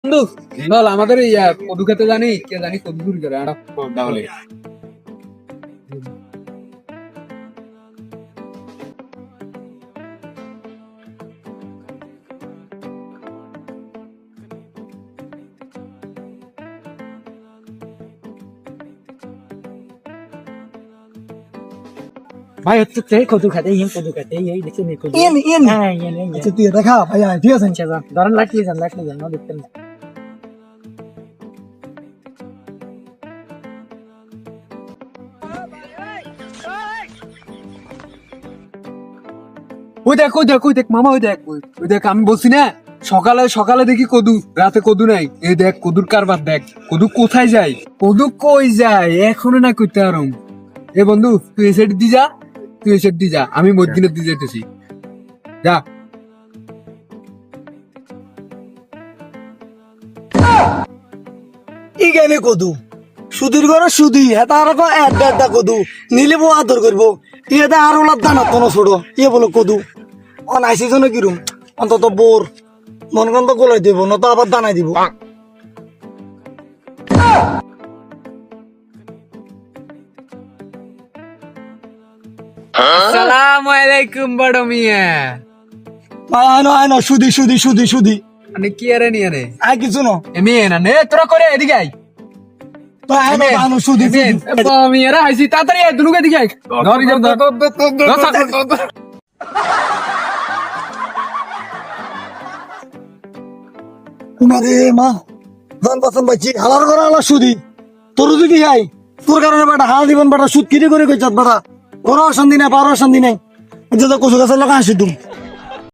বন্ধু বল আমাদের কদু খেতে জানি কে জানি কদু চুরি করে তাহলে ভাই হচ্ছে কদু খাতে এই দেখে নি কদু হ্যাঁ আচ্ছা তুই দেখা ভাই ঠিক আছে আচ্ছা যান ধরেন লাটলি যান না দেখতেন না ওই দেখ মামা ওই দেখ আমি বলছি না সকালে সকালে দেখি কদু রাতে কদু নাই এই দেখ কদুর কারবার দেখ কদু কোথায় যায় কদু কই যায় এখনো না করতে আরম এ বন্ধু তুই এসে দি যা আমি মসজিদের দিয়ে যেতেছি যা ই গেমে কদু সুদীর ঘরে সুদি এটা আর একটা কদু নিলে বউ আদর করবো এটা আর ওলার দানা কোনো ছোড়ো ইয়ে বলো কদু অনাইসি জন্য কিরম অন্তত বোর মন গন্ধ গোলাই দিব না তো আবার দানাই দিব আসসালামু আলাইকুম বড় মিয়া আয় না সুদি মানে কি আরে নিয়ে রে আয় কিছু না মেয়ে না নে তোরা করে এদিকে আয় আয় সুদি মেয়েরা আইসি তাড়াতাড়ি আয় দুনুকে দিকে আয় ধর তোমারে মা জান পাচান পাইছি হালার করে হালা সুদি তোর যদি আই তোর কারণে বেটা হাল দিবন বেটা সুদ কিনে করে কইছত বেটা ওরা অশান্তি নাই পারো অশান্তি নাই যে কচু গাছের লোক হাসি তুমি